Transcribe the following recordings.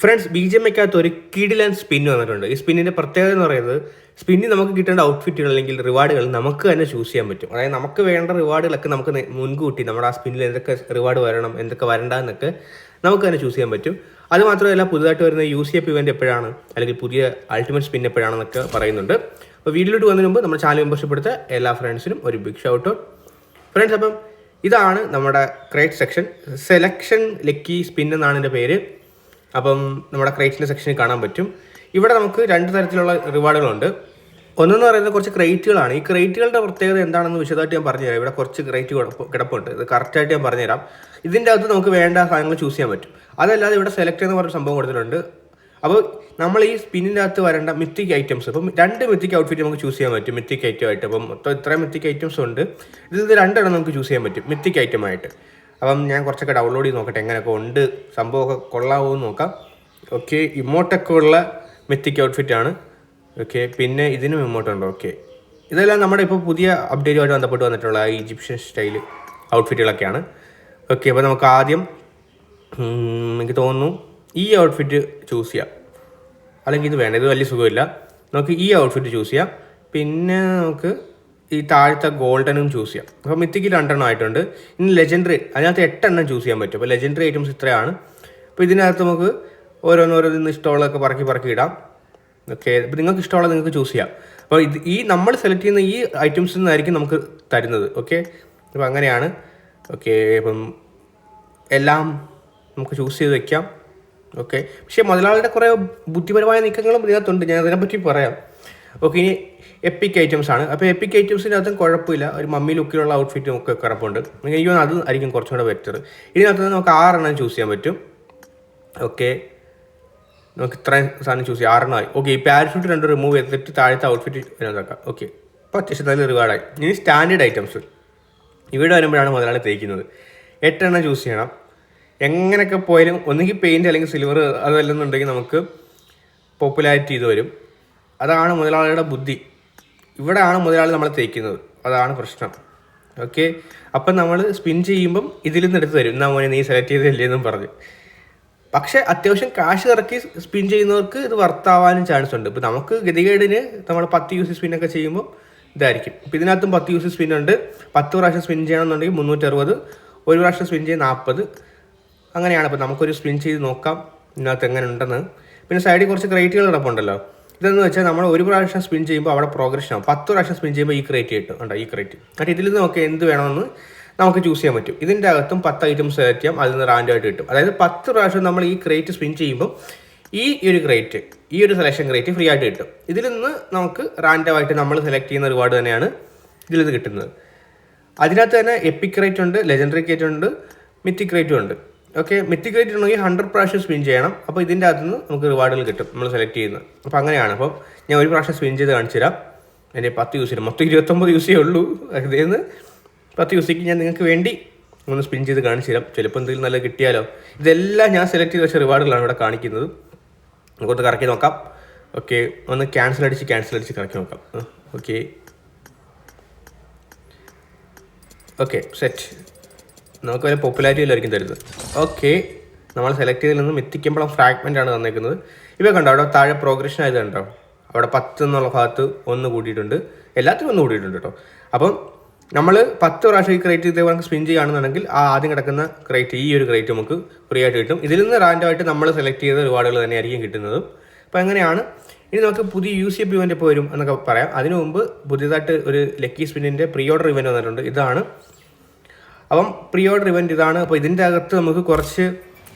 Friends, BGMIക്കകത്ത് ഒരു കിടിലൻ spin വന്നിട്ടുണ്ട്. ഈ സ്പിന്നിൻ്റെ പ്രത്യേകത എന്ന് പറയുന്നത്, സ്പിന്നിൽ നമുക്ക് കിട്ടേണ്ട ഔട്ട്ഫിറ്റുകൾ അല്ലെങ്കിൽ റിവാർഡുകൾ നമുക്ക് തന്നെ ചൂസ് ചെയ്യാൻ പറ്റും. അതായത് നമുക്ക് വേണ്ട റിവാർഡുകളൊക്കെ നമുക്ക് മുൻകൂട്ടി നമ്മുടെ ആ സ്പിന്നിൽ എന്തൊക്കെ റിവാർഡ് വരണം, എന്തൊക്കെ വരണ്ടെന്നൊക്കെ നമുക്ക് തന്നെ ചൂസ് ചെയ്യാൻ പറ്റും. അത് മാത്രമല്ല, പുതുതായിട്ട് വരുന്ന UCF ഇവൻറ്റ് എപ്പോഴാണ്, അല്ലെങ്കിൽ പുതിയ അൾട്ടിമേറ്റ് സ്പിൻ എപ്പോഴാണെന്നൊക്കെ പറയുന്നുണ്ട്. അപ്പോൾ വീഡിയോയിലോട്ട് വന്നതിന് മുമ്പ് നമ്മുടെ ചാനൽ മെമ്പർഷിപ്പ് എടുത്ത എല്ലാ ഫ്രണ്ട്സിനും ഒരു ബിഗ് ഷൗട്ട് ഔട്ട്. ഫ്രണ്ട്സ്, അപ്പം ഇതാണ് നമ്മുടെ crate section. Selection lucky spin എന്നാണ് എൻ്റെ പേര്. അപ്പം നമ്മുടെ ക്രേറ്റിൻ്റെ സെക്ഷനിൽ കാണാൻ പറ്റും. ഇവിടെ നമുക്ക് രണ്ട് തരത്തിലുള്ള റിവാർഡുകളുണ്ട്. ഒന്നെന്ന് പറയുന്നത് കുറച്ച് ക്രേറ്റുകളാണ്. ഈ ക്രേറ്റുകളുടെ പ്രത്യേകത എന്താണെന്ന് വിശദമായിട്ട് ഞാൻ പറഞ്ഞുതരാം. ഇവിടെ കുറച്ച് ക്രേറ്റ് കിടപ്പുണ്ട്. ഇത് കറക്റ്റായിട്ട് ഞാൻ പറഞ്ഞുതരാം. ഇതിൻ്റെ അകത്ത് നമുക്ക് വേണ്ട സാധനങ്ങൾ ചൂസ് ചെയ്യാൻ പറ്റും. അതല്ലാതെ ഇവിടെ സെലക്ട് എന്ന് പറഞ്ഞ സംഭവം കൊടുത്തിട്ടുണ്ട്. അപ്പോൾ നമ്മൾ ഈ സ്പിന്നിൻ്റെ അകത്ത് വരേണ്ട മിത്തിക് ഐറ്റംസ്, അപ്പം 2 മിത്തിക് ഔട്ട്ഫിറ്റ് നമുക്ക് ചൂസ് ചെയ്യാൻ പറ്റും മിത്തിക് ഐറ്റം ആയിട്ട്. അപ്പം മൊത്തം ഇത്രയും മിത്തിക് ഐറ്റംസ് ഉണ്ട്. ഇതിൽ 2 നമുക്ക് ചൂസ് ചെയ്യാൻ പറ്റും മിത്തിക് ഐറ്റമായിട്ട്. അപ്പം ഞാൻ കുറച്ചൊക്കെ ഡൗൺലോഡ് ചെയ്ത് നോക്കട്ടെ എങ്ങനെയൊക്കെ ഉണ്ട്, സംഭവമൊക്കെ കൊള്ളാവോ എന്ന് നോക്കാം. ഓക്കെ, ഇമോട്ടൊക്കെ ഉള്ള മിത്തിക് ഔട്ട്ഫിറ്റാണ്. ഓക്കെ, പിന്നെ ഇതിനും ഇമോട്ടുണ്ട്. ഓക്കെ, ഇതെല്ലാം നമ്മുടെ ഇപ്പോൾ പുതിയ അപ്ഡേറ്റുമായിട്ട് ബന്ധപ്പെട്ട് വന്നിട്ടുള്ള ഈജിപ്ഷ്യൻ സ്റ്റൈൽ ഔട്ട്ഫിറ്റുകളൊക്കെയാണ്. ഓക്കെ, അപ്പോൾ നമുക്ക് ആദ്യം എനിക്ക് തോന്നുന്നു ഈ ഔട്ട്ഫിറ്റ് ചൂസ് ചെയ്യാം. അല്ലെങ്കിൽ ഇത് വേണ്ട, ഇത് വലിയ സുഖമില്ല. നമുക്ക് ഈ ഔട്ട്ഫിറ്റ് ചൂസ് ചെയ്യാം. പിന്നെ നമുക്ക് ഈ താഴത്തെ ഗോൾഡനും ചൂസ് ചെയ്യാം. അപ്പോൾ മിത്തിക്ക് 2 ആയിട്ടുണ്ട്. ഇനി ലെജൻഡറി, അതിനകത്ത് 8 ചൂസ് ചെയ്യാൻ പറ്റും. അപ്പോൾ ലെജൻഡറി ഐറ്റംസ് ഇത്രയാണ്. അപ്പോൾ ഇതിനകത്ത് നമുക്ക് ഓരോന്നോരോന്ന് ഇഷ്ടമുള്ളതൊക്കെ പറക്കി ഇടാം. ഓക്കെ, അപ്പോൾ നിങ്ങൾക്ക് ഇഷ്ടമുള്ളത് നിങ്ങൾക്ക് ചൂസ് ചെയ്യാം. അപ്പോൾ ഈ നമ്മൾ സെലക്ട് ചെയ്യുന്ന ഈ ഐറ്റംസിൽ നിന്നായിരിക്കും നമുക്ക് തരുന്നത്. ഓക്കെ, അപ്പോൾ അങ്ങനെയാണ്. ഓക്കെ, അപ്പം എല്ലാം നമുക്ക് ചൂസ് ചെയ്ത് വെക്കാം. ഓക്കെ, പക്ഷേ മുതലാളിയുടെ കുറേ ബുദ്ധിപരമായ നീക്കങ്ങളും ഇതിനകത്തുണ്ട്. ഞാൻ അതിനെപ്പറ്റി പറയാം. ഓക്കെ, ഇനി എപ്പിക് ഐറ്റംസ് ആണ്. അപ്പോൾ എപ്പിക് ഐറ്റംസിൻ്റെ അകത്തും കുഴപ്പമില്ല. ഒരു മമ്മി ലുക്കിലുള്ള ഔട്ട്ഫിറ്റ് ഒക്കെ കിടപ്പുണ്ട്. എനിക്ക് തോന്നുന്നു അത് ആയിരിക്കും കുറച്ചും കൂടെ ബെറ്റർ. ഇതിനകത്ത് നമുക്ക് 6 ചൂസ് ചെയ്യാൻ പറ്റും. ഓക്കെ, നമുക്ക് ഇത്രയും സാധനം ചൂസ് ചെയ്യാം. 6 ആയി. ഓക്കെ, ഈ പാരഷൂട്ട് 2 റിമൂവ് ചെയ്തിട്ട് താഴത്തെ ഔട്ട്ഫിറ്റ് ഇതിനകത്താക്കാം. ഓക്കെ, അപ്പോൾ അത്യാവശ്യം നല്ല റിവാർഡായി. ഇനി സ്റ്റാൻഡേർഡ് ഐറ്റംസ് ഇവിടെ വരുമ്പോഴാണ് മുതലാളി തേക്കുന്നത്. 8 ചൂസ് ചെയ്യണം. എങ്ങനെയൊക്കെ പോയാലും ഒന്നുകിൽ പെയിൻറ്റ് അല്ലെങ്കിൽ സിൽവർ അതല്ലെന്നുണ്ടെങ്കിൽ നമുക്ക് പോപ്പുലാരിറ്റി ഇത് വരും. അതാണ് മുതലാളിയുടെ ബുദ്ധി. ഇവിടെയാണ് മുതലാളി നമ്മളെ തേക്കുന്നത്. അതാണ് പ്രശ്നം. ഓക്കെ, അപ്പം നമ്മൾ സ്പിൻ ചെയ്യുമ്പം ഇതിൽ നിന്ന് എടുത്ത് തരും. എന്നാ മോനെ നീ സെലക്ട് ചെയ്തല്ലേ എന്നും പറഞ്ഞ്. പക്ഷേ അത്യാവശ്യം കാശ് ഇറക്കി സ്പിൻ ചെയ്യുന്നവർക്ക് ഇത് വർത്താവാനും ചാൻസ് ഉണ്ട്. ഇപ്പോൾ നമുക്ക് ഗതികേടിന് നമ്മൾ 10 യൂസ് സ്പിന്നൊക്കെ ചെയ്യുമ്പോൾ ഇതായിരിക്കും. ഇപ്പോൾ ഇതിനകത്തും 10 യൂസ് സ്പിൻ ഉണ്ട്. 10 പ്രാവശ്യം സ്പിൻ ചെയ്യണമെന്നുണ്ടെങ്കിൽ 360, ഒരു പ്രാവശ്യം സ്പിൻ ചെയ്ത് 40. അങ്ങനെയാണ്. അപ്പോൾ നമുക്കൊരു സ്പിൻ ചെയ്ത് നോക്കാം ഇതിനകത്ത് എങ്ങനെ ഉണ്ടെന്ന്. പിന്നെ സൈഡിൽ കുറച്ച് ക്രേറ്റുകൾ കിടപ്പുണ്ടല്ലോ. ഇതെന്ന് വെച്ചാൽ നമ്മൾ ഒരു പ്രാവശ്യം സ്പിൻ ചെയ്യുമ്പോൾ അവിടെ പ്രോഗ്രഷൻ ആവും. 10 പ്രാവശ്യം സ്പിൻ ചെയ്യുമ്പോൾ ഈ ക്രേറ്റ് കിട്ടും. ഉണ്ടോ ഈ ക്രേറ്റ്. എന്നിട്ട് ഇതിൽ നിന്ന് നമുക്ക് എന്ത് വേണമെന്ന് നമുക്ക് ചൂസ് ചെയ്യാൻ പറ്റും. ഇതിൻ്റെ അകത്തും 10 ഐറ്റംസ് സെലക്ട് ചെയ്യാം. അതിൽ നിന്ന് റാൻഡമായിട്ട് കിട്ടും. അതായത് 10 പ്രാവശ്യം നമ്മൾ ഈ ക്രേറ്റ് സ്പിൻ ചെയ്യുമ്പോൾ ഈ ഒരു സെലക്ഷൻ ക്രേറ്റ് ഫ്രീ ആയിട്ട് കിട്ടും. ഇതിൽ നിന്ന് നമുക്ക് റാൻഡമായിട്ട് നമ്മൾ സെലക്ട് ചെയ്യുന്ന റിവാർഡ് തന്നെയാണ് ഇതിൽ നിന്ന് കിട്ടുന്നത്. അതിനകത്ത് തന്നെ എപ്പിക് ക്രേറ്റ് ഉണ്ട്, ലെജൻഡറി ക്രേറ്റ് ഉണ്ട്, മിത്തിക് ക്രേറ്റും ഉണ്ട്. ഓക്കെ, മിത്തിക് ക്രേറ്റ് ഉണ്ടെങ്കിൽ 100 പ്രാവശ്യം സ്പിൻ ചെയ്യണം. അപ്പോൾ ഇതിൻ്റെ അകത്ത് നിന്ന് നമുക്ക് റിവാർഡുകൾ കിട്ടും നമ്മൾ സെലക്ട് ചെയ്യുന്നത്. അപ്പോൾ അങ്ങനെയാണ്. അപ്പോൾ ഞാൻ ഒരു പ്രാവശ്യം സ്പിൻ ചെയ്ത് കാണിച്ചു തരാം. എൻ്റെ 10 യൂസ് ചെയ്യും. മൊത്തം 29 യൂസേ ഉള്ളൂ. അതിൽ നിന്ന് 10 യൂസിക്ക് ഞാൻ നിങ്ങൾക്ക് വേണ്ടി ഒന്ന് സ്പിൻ ചെയ്ത് കാണിച്ചു തരാം. ചിലപ്പോൾ എന്തെങ്കിലും നല്ല കിട്ടിയാലോ. ഇതെല്ലാം ഞാൻ സെലക്ട് ചെയ്ത് വെച്ച റിവാർഡുകളാണ് ഇവിടെ കാണിക്കുന്നത്. നമുക്കൊന്ന് കറക്കി നോക്കാം. ഓക്കെ, ഒന്ന് ക്യാൻസൽ അടിച്ച് കറക്കി നോക്കാം. Okay set. നമുക്ക് വല്ല പോപ്പുലാരിറ്റി എല്ലായിരിക്കും തരുന്നത്. ഓക്കെ, നമ്മൾ സെലക്ട് ചെയ്തതിൽ നിന്ന് മിത്തിക്കുമ്പോഴും ഫ്രാഗ്മെൻ്റ് ആണ് തന്നേക്കുന്നത്. ഇപ്പോൾ കണ്ടോ അവിടെ താഴെ പ്രോഗ്രഷൻ ആയത് കണ്ടോ. അവിടെ 10 എന്നുള്ള ഭാഗത്ത് 1 കൂട്ടിയിട്ടുണ്ട്. എല്ലാത്തിനും 1 കൂട്ടിയിട്ടുണ്ട് കേട്ടോ. അപ്പം നമ്മൾ 10 പ്രാവശ്യം ഈ ക്രേറ്റ് ഇതേ നമുക്ക് സ്പിൻ ചെയ്യുകയാണെന്നുണ്ടെങ്കിൽ ആ ആദ്യം കിടക്കുന്ന ക്രേറ്റ്, ഈ ഒരു ക്രേറ്റ് നമുക്ക് ഫ്രീ ആയിട്ട് കിട്ടും. ഇതിൽ നിന്ന് റാൻഡമായിട്ട് നമ്മൾ സെലക്ട് ചെയ്ത റിവാർഡുകൾ തന്നെയായിരിക്കും കിട്ടുന്നത്. അപ്പോൾ എങ്ങനെയാണ്. ഇനി നമുക്ക് പുതിയ UCF ഇവൻ്റ് എപ്പോൾ വരും എന്നൊക്കെ പറയാം. അതിനു മുമ്പ് പുതിയതായിട്ട് ഒരു ലക്കി സ്പിന്നിൻ്റെ പ്രീ ഓർഡർ ഇവൻ്റ് വന്നിട്ടുണ്ട്. ഇതാണ്. അപ്പം പ്രീ ഓർഡർ ഇവൻ്റ് ഇതാണ്. അപ്പോൾ ഇതിൻ്റെ അകത്ത് നമുക്ക് കുറച്ച്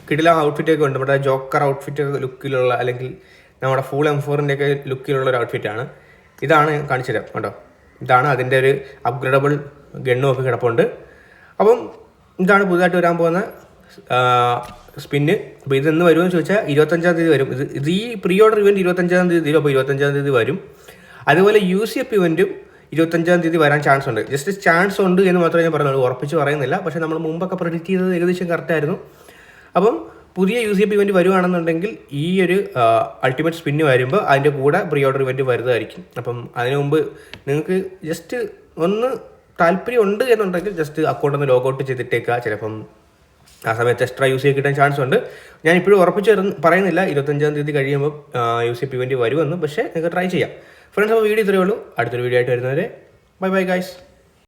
കിടില ഔട്ട്ഫിറ്റൊക്കെ ഉണ്ട്. നമ്മുടെ ജോക്കർ ഔട്ട്ഫിറ്റ് ലുക്കിലുള്ള, അല്ലെങ്കിൽ നമ്മുടെ ഫുൾ M4ൻ്റെ ഒക്കെ ലുക്കിലുള്ള ഒരു ഔട്ട്ഫിറ്റാണ്. ഇതാണ് കാണിച്ചു തരാം കേട്ടോ. ഇതാണ് അതിൻ്റെ ഒരു അപ്ഗ്രേഡബിൾ ഗണ്ണും ഒക്കെ കിടപ്പുണ്ട്. അപ്പം ഇതാണ് പുതുതായിട്ട് വരാൻ പോകുന്ന സ്പിന്ന്. അപ്പോൾ ഇതെന്ന് വരുമെന്ന് ചോദിച്ചാൽ 25-ാം തീയതി വരും. ഇത് ഈ പ്രീ ഓർഡർ ഇവൻറ്റ് 25-ാം തീയതി. അപ്പോൾ 25-ാം തീയതി വരും. അതുപോലെ UCF ഇവൻറ്റും 25-ാം തീയതി വരാൻ ചാൻസ് ഉണ്ട്. ജസ്റ്റ് ചാൻസ് ഉണ്ട് എന്ന് മാത്രമേ ഞാൻ പറയുന്നുള്ളൂ, ഉറപ്പിച്ച് പറയുന്നില്ല. പക്ഷേ നമ്മൾ മുമ്പൊക്കെ പ്രെഡിക്റ്റ് ചെയ്തത് ഏകദേശം കറക്റ്റായിരുന്നു. അപ്പം പുതിയ UCF ഇവൻറ്റ് വരുവാണെന്നുണ്ടെങ്കിൽ ഈ ഒരു അൾട്ടിമേറ്റ് സ്പിന്ന് വരുമ്പോൾ അതിൻ്റെ കൂടെ പ്രീ ഓർഡർ ഇവൻറ്റ് വരുന്നതായിരിക്കും. അപ്പം അതിനു മുമ്പ് നിങ്ങൾക്ക് ജസ്റ്റ് ഒന്ന് താല്പര്യം ഉണ്ട് എന്നുണ്ടെങ്കിൽ ജസ്റ്റ് അക്കൗണ്ട് ഒന്ന് ലോഗൗട്ട് ചെയ്തിട്ടേക്കുക. ചിലപ്പം ആ സമയത്ത് എക്സ്ട്രാ യൂസ് ചെയ്ത് കിട്ടാൻ ചാൻസ് ഉണ്ട്. ഞാൻ ഇപ്പോഴും ഉറപ്പിച്ച് പറയുന്നില്ല 25-ാം തീയതി കഴിയുമ്പോൾ UCP ഇവൻറ്റ് വരുമെന്ന്, പക്ഷേ നിങ്ങൾക്ക് ട്രൈ ചെയ്യാം. ഫ്രണ്ട്സ്, അപ്പോൾ വീഡിയോ ഇത്രയേ ഉള്ളൂ. അടുത്തൊരു വീഡിയോ ആയിട്ട് വരുന്നവരെ ബൈ ബൈ ഗൈസ്.